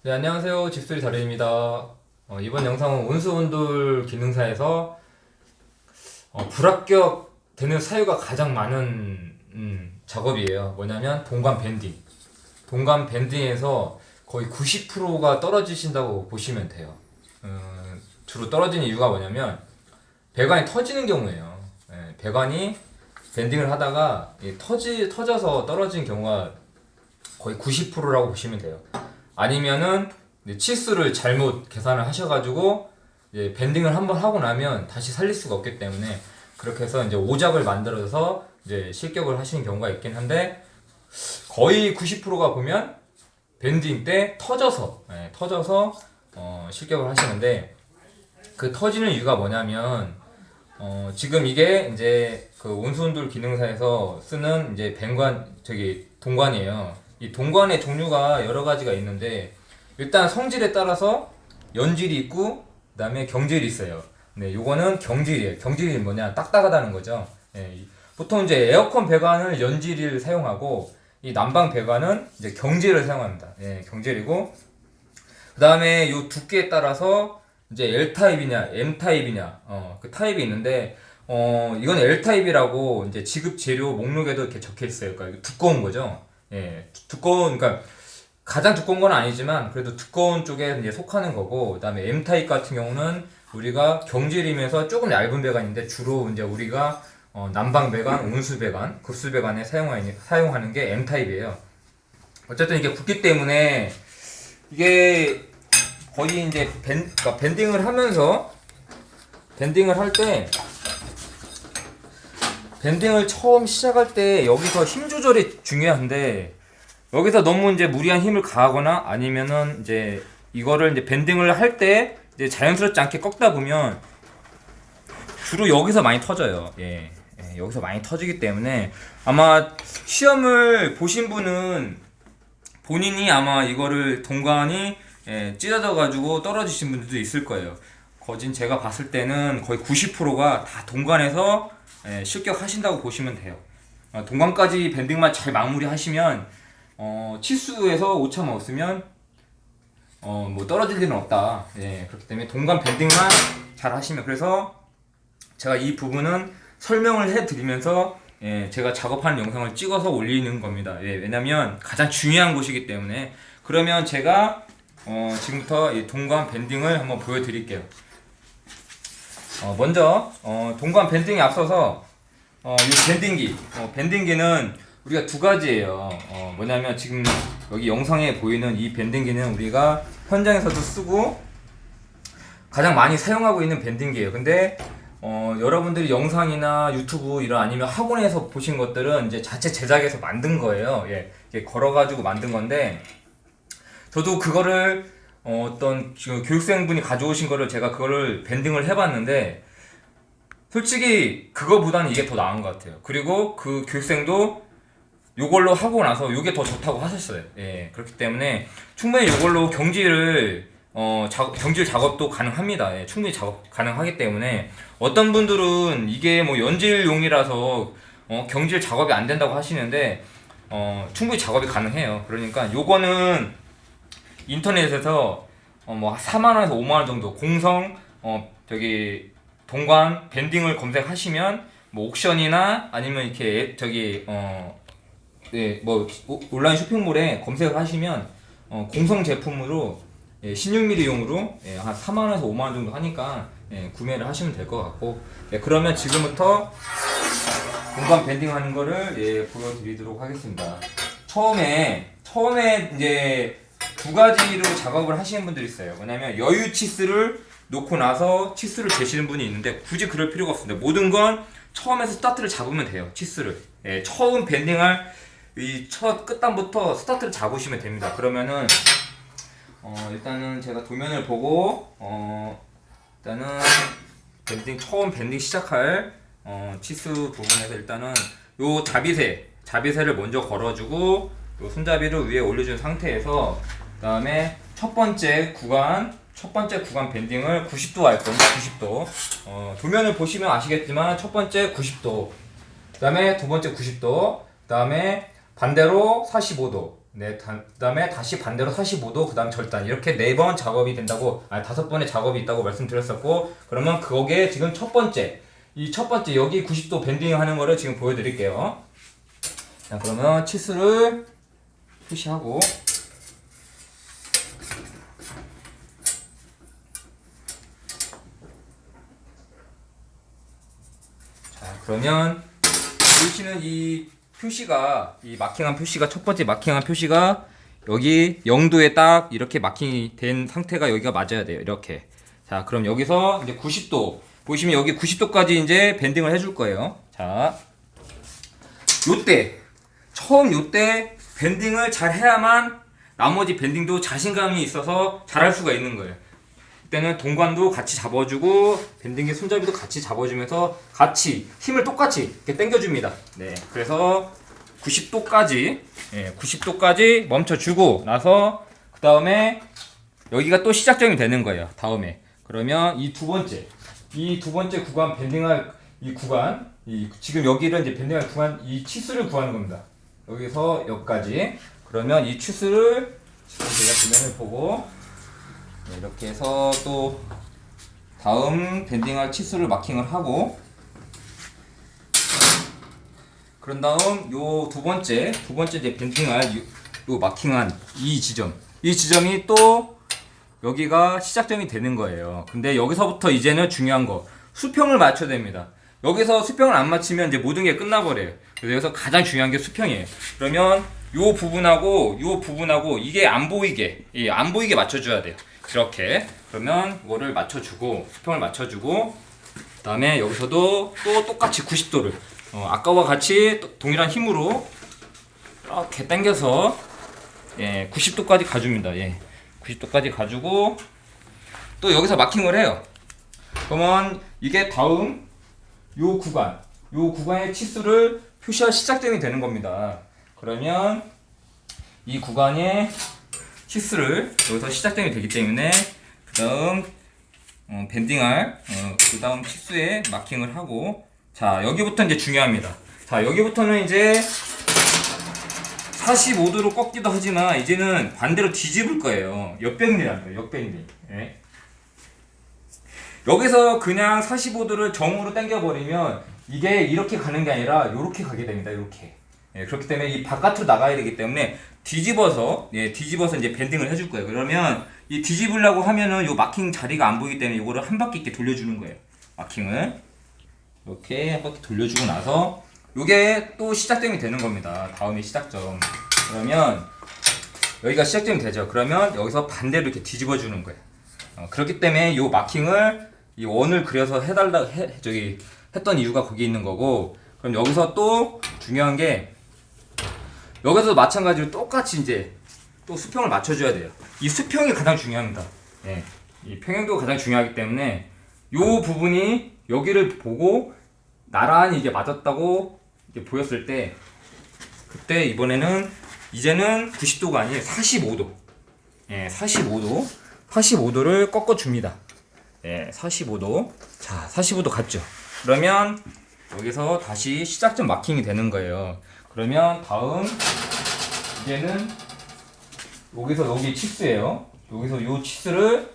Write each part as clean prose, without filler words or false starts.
네, 안녕하세요. 집수리 달인입니다. 이번 영상은 온수온돌 기능사에서 불합격되는 사유가 가장 많은 작업이에요. 뭐냐면 동관 밴딩. 동관 밴딩에서 거의 90%가 떨어지신다고 보시면 돼요. 주로 떨어지는 이유가 뭐냐면 배관이 터지는 경우예요. 배관이 밴딩을 하다가 터져서 떨어진 경우가 거의 90%라고 보시면 돼요. 아니면은 치수를 잘못 계산을 하셔가지고 이제 밴딩을 한번 하고 나면 다시 살릴 수가 없기 때문에 그렇게 해서 이제 오작을 만들어서 이제 실격을 하시는 경우가 있긴 한데 거의 90%가 보면 밴딩 때 터져서 실격을 하시는데 그 터지는 이유가 뭐냐면 지금 이게 이제 그 온수온돌 기능사에서 쓰는 이제 동관이에요. 이 동관의 종류가 여러 가지가 있는데 일단 성질에 따라서 연질이 있고 그다음에 경질이 있어요. 네, 요거는 경질이에요. 경질이 뭐냐? 딱딱하다는 거죠. 네, 보통 이제 에어컨 배관을 연질을 사용하고 이 난방 배관은 이제 경질을 사용합니다. 예, 경질이고 그다음에 요 두께에 따라서 이제 L 타입이냐, M 타입이냐, 그 타입이 있는데 이건 L 타입이라고 이제 지급 재료 목록에도 이렇게 적혀 있어요. 그러니까 두꺼운 거죠. 예, 그러니까 가장 두꺼운 건 아니지만 그래도 두꺼운 쪽에 이제 속하는 거고, 그다음에 M 타입 같은 경우는 우리가 경질이면서 조금 얇은 배관인데 주로 이제 우리가 난방 배관, 온수 배관, 급수 배관에 사용하는 게 M 타입이에요. 어쨌든 이게 굳기 때문에 이게 거의 이제 그러니까 밴딩을 할 때 밴딩을 처음 시작할 때 여기서 힘 조절이 중요한데 여기서 너무 이제 무리한 힘을 가하거나 아니면은 이제 이거를 이제 밴딩을 할 때 이제 자연스럽지 않게 꺾다 보면 주로 여기서 많이 터져요. 여기서 많이 터지기 때문에 아마 시험을 보신 분은 본인이 아마 이거를 동관이 찢어져 가지고 떨어지신 분들도 있을 거예요. 거진 제가 봤을 때는 거의 90%가 다 동관에서 실격하신다고 보시면 돼요. 동관까지 밴딩만 잘 마무리 하시면 치수에서 오차만 없으면 뭐 떨어질 일은 없다. 그렇기 때문에 동관 밴딩만 잘 하시면, 그래서 제가 이 부분은 설명을 해드리면서 제가 작업하는 영상을 찍어서 올리는 겁니다. 왜냐면 가장 중요한 곳이기 때문에. 그러면 제가 지금부터 이 동관 밴딩을 한번 보여드릴게요. 먼저 동관 밴딩에 앞서서 이 밴딩기는 우리가 두 가지예요. 뭐냐면 지금 여기 영상에 보이는 이 밴딩기는 우리가 현장에서도 쓰고 가장 많이 사용하고 있는 밴딩기예요. 근데 여러분들이 영상이나 유튜브 이런 아니면 학원에서 보신 것들은 이제 자체 제작해서 만든 거예요. 이렇게 걸어가지고 만든 건데 저도 그거를 어떤 교육생분이 가져오신 거를 제가 그거를 밴딩을 해봤는데 솔직히 그거보다는 이게 더 나은 것 같아요. 그리고 그 교육생도 요걸로 하고 나서 요게 더 좋다고 하셨어요. 그렇기 때문에 충분히 요걸로 경질 작업도 가능합니다. 충분히 작업 가능하기 때문에 어떤 분들은 이게 뭐 연질용이라서 경질 작업이 안 된다고 하시는데 충분히 작업이 가능해요. 그러니까 요거는 인터넷에서 뭐 4만원에서 5만원 정도 공성 동관 밴딩을 검색하시면 뭐 옥션이나 아니면 이렇게 뭐 온라인 쇼핑몰에 검색을 하시면 공성 제품으로 16mm용으로 한 4만원에서 5만원 정도 하니까 구매를 하시면 될 것 같고, 그러면 지금부터 동관 밴딩 하는 거를 보여드리도록 하겠습니다. 처음에 이제 두 가지로 작업을 하시는 분들이 있어요. 뭐냐면 여유 치수를 놓고 나서 치수를 재시는 분이 있는데 굳이 그럴 필요가 없습니다. 모든 건 처음에서 스타트를 잡으면 돼요. 치수를 처음 밴딩할 이 첫 끝단부터 스타트를 잡으시면 됩니다. 그러면은 일단은 제가 도면을 보고 일단은 처음 밴딩 시작할 치수 부분에서 일단은 요 자비세를 먼저 걸어주고 요 손잡이를 위에 올려준 상태에서 그 다음에 첫 번째 구간 밴딩을 90도 할 겁니다. 90도. 도면을 보시면 아시겠지만 첫 번째 90도, 그 다음에 두 번째 90도, 그 다음에 반대로 45도, 네, 그다음에 다시 반대로 45도, 그다음 절단 이렇게 4번 작업이 된다고, 5번의 작업이 있다고 말씀드렸었고, 그러면 거기에 지금 첫 번째 여기 90도 밴딩 하는 거를 지금 보여드릴게요. 자, 그러면 치수를 표시하고, 자, 그러면 보시는 이 표시가, 이 마킹한 표시가, 첫 번째 마킹한 표시가 여기 0도에 딱 이렇게 마킹이 된 상태가 여기가 맞아야 돼요. 이렇게. 자, 그럼 여기서 이제 90도 보시면 여기 90도까지 이제 밴딩을 해줄 거예요. 자, 요때 밴딩을 잘 해야만 나머지 밴딩도 자신감이 있어서 잘할 수가 있는 거예요. 그때는 동관도 같이 잡아주고 밴딩의 손잡이도 같이 잡아주면서 같이 힘을 똑같이 이렇게 당겨줍니다. 네, 그래서 90도까지 90도까지 멈춰주고 나서 그 다음에 여기가 또 시작점이 되는 거예요. 다음에 그러면 이 두 번째 구간 밴딩할 이 구간, 지금 여기를 이제 밴딩할 구간, 이 치수를 구하는 겁니다. 여기서 여기까지. 그러면 이 치수를 지금 제가 도면을 보고 이렇게 해서 또 다음 밴딩할 치수를 마킹을 하고, 그런 다음 요 두 번째 이제 밴딩할 요 마킹한 이 지점이 또 여기가 시작점이 되는 거예요. 근데 여기서부터 이제는 중요한 거, 수평을 맞춰야 됩니다. 여기서 수평을 안 맞추면 이제 모든 게 끝나버려요. 그래서 여기서 가장 중요한 게 수평이에요. 그러면 요 부분하고 이게 안 보이게 맞춰줘야 돼요. 이렇게. 그러면 이거를 맞춰주고, 수평을 맞춰주고, 그 다음에 여기서도 또 똑같이 90도를 아까와 같이 동일한 힘으로 이렇게 당겨서 90도까지 가줍니다. 90도까지 가주고 또 여기서 마킹을 해요. 그러면 이게 다음 요 구간의 치수를 표시할 시작점이 되는 겁니다. 그러면 이 구간의 치수를 여기서 시작점이 되기 때문에 그 다음 밴딩할 그 다음 치수에 마킹을 하고, 자, 여기부터 이제 중요합니다. 자, 여기부터는 이제 45도로 꺾기도 하지만 이제는 반대로 뒤집을 거예요. 역밴딩이라는 거예요. 역밴딩. 여기서 그냥 45도를 정으로 당겨버리면 이게 이렇게 가는 게 아니라 이렇게 가게 됩니다. 이렇게. 그렇기 때문에 이 바깥으로 나가야 되기 때문에 뒤집어서 이제 밴딩을 해줄 거예요. 그러면 이 뒤집으려고 하면은 요 마킹 자리가 안 보이기 때문에 이거를 한 바퀴 이렇게 돌려주는 거예요. 마킹을 이렇게 한 바퀴 돌려주고 나서 요게 또 시작점이 되는 겁니다. 다음에 시작점. 그러면 여기가 시작점이 되죠. 그러면 여기서 반대로 이렇게 뒤집어 주는 거예요. 그렇기 때문에 요 마킹을 이 원을 그려서 했던 이유가 거기 있는 거고, 그럼 여기서 또 중요한 게 여기서도 마찬가지로 똑같이 이제 또 수평을 맞춰줘야 돼요. 이 수평이 가장 중요합니다. 이 평행도가 가장 중요하기 때문에 요 부분이 여기를 보고 나란히 이게 맞았다고 이제 보였을 때, 그때 이제는 90도가 아니에요. 45도. 45도를 꺾어줍니다. 45도. 자, 45도 갔죠. 그러면 여기서 다시 시작점 마킹이 되는 거예요. 그러면 다음 이제는 여기서 여기 치수예요. 여기서 요 치수를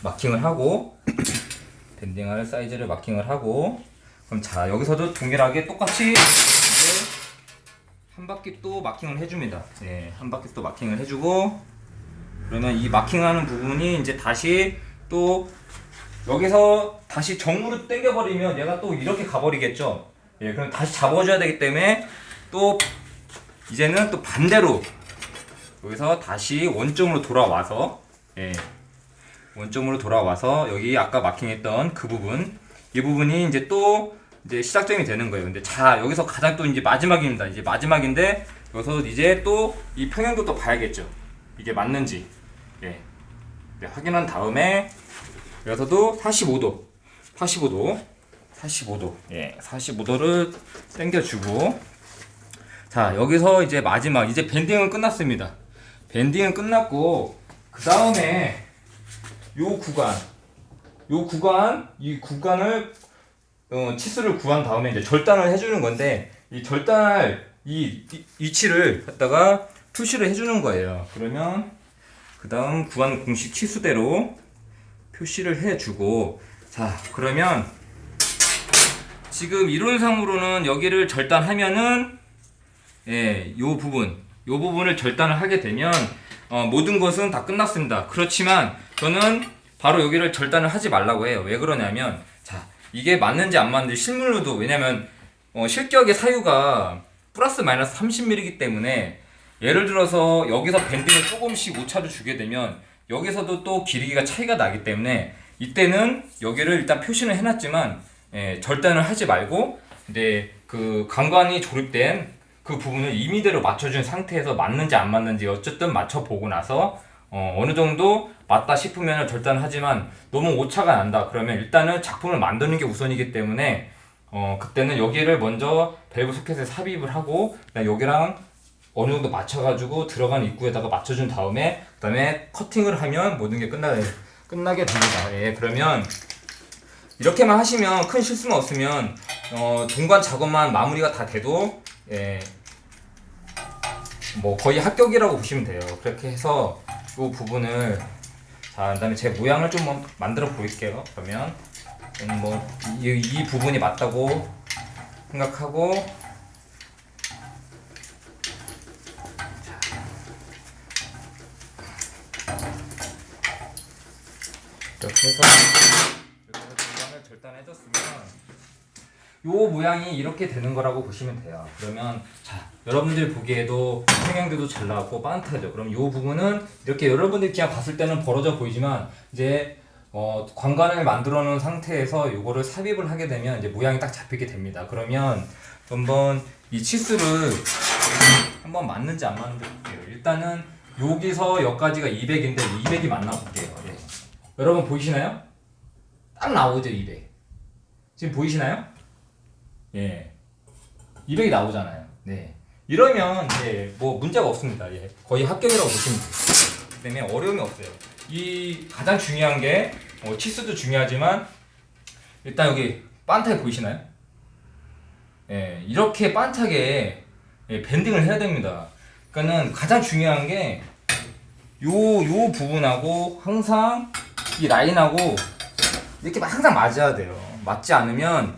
마킹을 하고 밴딩할 사이즈를 마킹을 하고, 그럼 자, 여기서도 동일하게 똑같이 이제 한 바퀴 또 마킹을 해줍니다. 한 바퀴 또 마킹을 해주고, 그러면 이 마킹하는 부분이 이제 다시 또 여기서 다시 정으로 당겨버리면 얘가 또 이렇게 가버리겠죠. 그럼 다시 잡아줘야 되기 때문에 또 이제는 또 반대로 여기서 다시 원점으로 돌아와서 여기 아까 마킹했던 그 부분, 이 부분이 이제 또 이제 시작점이 되는 거예요. 근데 자, 여기서 가장 또 이제 마지막입니다. 이제 마지막인데 여기서 이제 또 이 평행도 또 봐야겠죠. 이게 맞는지. 확인한 다음에 여기서도 45도를 당겨주고, 자, 여기서 이제 마지막, 이제 밴딩은 끝났습니다. 밴딩은 끝났고, 그 다음에 이 구간을 치수를 구한 다음에 이제 절단을 해주는 건데, 이 절단할 이 위치를 갖다가 표시를 해주는 거예요. 그러면 그 다음 구한 공식 치수대로 표시를 해주고, 자 그러면 지금 이론상으로는 여기를 절단하면은 요 부분을 절단을 하게 되면 모든 것은 다 끝났습니다. 그렇지만 저는 바로 여기를 절단을 하지 말라고 해요. 왜 그러냐면, 자 이게 맞는지 안 맞는지 실물로도, 왜냐면 실격의 사유가 플러스 마이너스 30mm이기 때문에, 예를 들어서 여기서 밴딩을 조금씩 오차를 주게 되면 여기서도 또 길이가 차이가 나기 때문에, 이때는 여기를 일단 표시는 해놨지만 절단을 하지 말고, 근데 그 강관이 조립된 그 부분을 임의대로 맞춰준 상태에서 맞는지 안 맞는지 어쨌든 맞춰보고 나서 어느 정도 맞다 싶으면 절단하지만, 너무 오차가 난다 그러면 일단은 작품을 만드는 게 우선이기 때문에 그때는 여기를 먼저 밸브 소켓에 삽입을 하고, 여기랑 어느 정도 맞춰가지고 들어간 입구에다가 맞춰준 다음에, 그 다음에 커팅을 하면 모든 게 끝나게 됩니다. 예, 그러면 이렇게만 하시면 큰 실수만 없으면 동관 작업만 마무리가 다 돼도 뭐 거의 합격이라고 보시면 돼요. 그렇게 해서 이 부분을, 자 그다음에 제 모양을 좀 만들어 보일게요. 그러면 뭐 이 부분이 맞다고 생각하고, 이렇게 해서 중간을 절단해줬으면 요 모양이 이렇게 되는 거라고 보시면 돼요. 그러면 자 여러분들 보기에도 평형도도 잘 나왔고 반듯하죠. 그럼 요 부분은 이렇게 여러분들이 그냥 봤을 때는 벌어져 보이지만, 이제 관관을 만들어 놓은 상태에서 요거를 삽입을 하게 되면 이제 모양이 딱 잡히게 됩니다. 그러면 한번 이 치수를 한번 맞는지 안 맞는지 볼게요. 일단은 여기서 여기까지가 200인데 200이 맞나 볼게요. 예. 여러분 보이시나요? 딱 나오죠, 200. 지금 보이시나요? 예. 200이 나오잖아요. 네. 이러면 이제 뭐 문제가 없습니다. 예. 거의 합격이라고 보시면 돼요. 그 때문에 어려움이 없어요. 이 가장 중요한 게 치수도 중요하지만, 일단 여기 반타에 보이시나요? 예. 이렇게 반타게 밴딩을 해야 됩니다. 그러니까는 가장 중요한 게 요 부분하고 항상 이 라인하고 이렇게 항상 맞아야 돼요. 맞지 않으면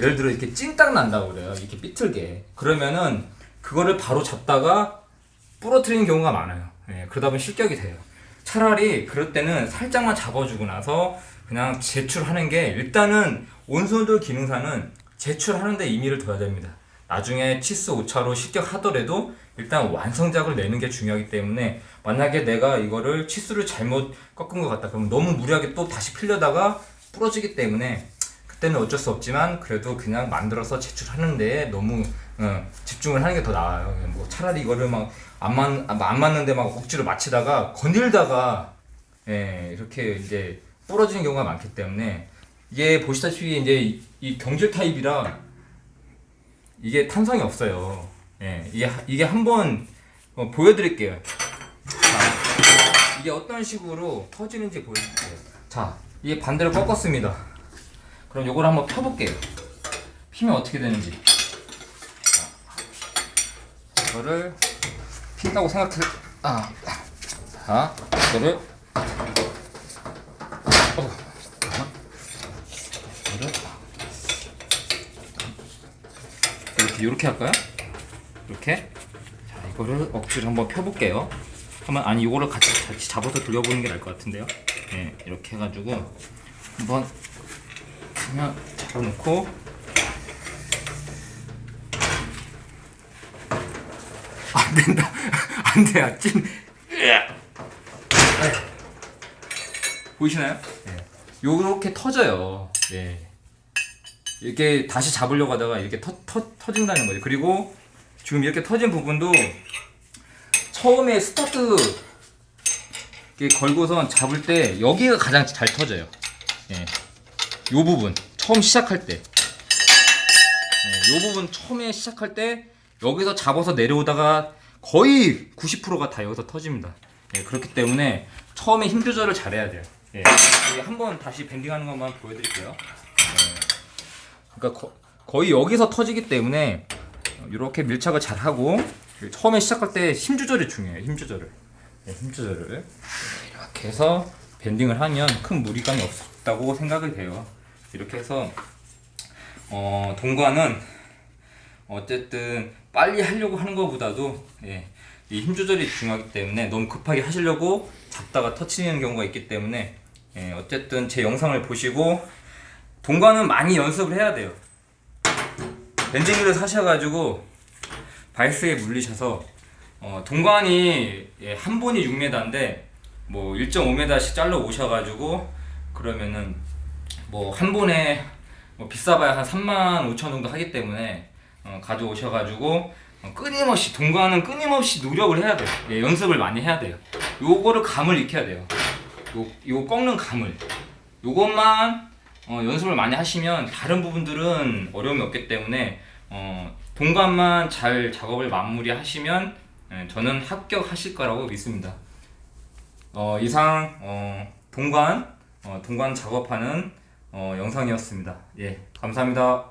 예를 들어 이렇게 찐딱 난다고 그래요. 이렇게 삐뚤게. 그러면은 그거를 바로 잡다가 부러뜨리는 경우가 많아요. 예, 그러다 보면 실격이 돼요. 차라리 그럴 때는 살짝만 잡아주고 나서 그냥 제출하는 게, 일단은 온솔더 기능사는 제출하는데 의미를 둬야 됩니다. 나중에 치수 오차로 실격하더라도 일단 완성작을 내는 게 중요하기 때문에, 만약에 내가 이거를 치수를 잘못 꺾은 것 같다 그러면 너무 무리하게 또 다시 필려다가 부러지기 때문에, 그때는 어쩔 수 없지만 그래도 그냥 만들어서 제출하는데 너무 집중을 하는 게 더 나아요. 뭐 차라리 이거를 막 안 맞는데 막 억지로 맞히다가 건들다가 이렇게 이제 부러지는 경우가 많기 때문에, 이게 보시다시피 이제 이 경질 타입이라 이게 탄성이 없어요. 예, 이게 한번 보여드릴게요. 자, 이게 어떤 식으로 터지는지 보여드릴게요. 자, 이게 반대로 꺾었습니다. 그럼 요걸 한번 펴볼게요. 피면 어떻게 되는지. 자, 이거를 핀다고 생각해. 자, 이거를 이렇게 할까요? 이렇게. 자, 이거를 억지로 한번 펴볼게요. 아니 이거를 같이 잡아서 돌려보는 게 나을 것 같은데요. 네, 이렇게 해가지고 한번 그냥 잡아놓고, 안 된다. 안 돼, 찐. 보이시나요? 네. 요렇게 터져요. 네. 이렇게 다시 잡으려고 하다가 이렇게 터진다는 거죠. 그리고 지금 이렇게 터진 부분도 처음에 스타트 걸고선 잡을 때 여기가 가장 잘 터져요. 예. 요 부분 처음 시작할 때, 요 부분 처음에 시작할 때 여기서 잡아서 내려오다가 거의 90%가 다 여기서 터집니다. 예, 그렇기 때문에 처음에 힘 조절을 잘해야 돼요. 예. 한번 다시 밴딩하는 것만 보여드릴게요. 예. 그러니까 거의 여기서 터지기 때문에 이렇게 밀착을 잘 하고 처음에 시작할 때 힘 조절이 중요해요. 힘 조절을. 네, 힘 조절을 이렇게 해서 밴딩을 하면 큰 무리감이 없다고 생각이 돼요. 이렇게 해서 동관은 어쨌든 빨리 하려고 하는 것보다도 이 힘 조절이 중요하기 때문에 너무 급하게 하시려고 잡다가 터치는 경우가 있기 때문에 어쨌든 제 영상을 보시고 동관은 많이 연습을 해야 돼요. 밴딩을 사셔가지고 바이스에 물리셔서 동관이 한 본이 6m인데 뭐 1.5m씩 잘라 오셔가지고 그러면은 뭐 한 본에 뭐 비싸봐야 한 35,000원 정도 하기 때문에 가져오셔가지고 끊임없이 동관은 끊임없이 노력을 해야 돼요. 연습을 많이 해야 돼요. 요거를 감을 익혀야 돼요. 요 꺾는 감을 요것만 연습을 많이 하시면 다른 부분들은 어려움이 없기 때문에 동관만 잘 작업을 마무리 하시면 저는 합격하실 거라고 믿습니다. 이상 동관 작업하는 영상이었습니다. 예, 감사합니다.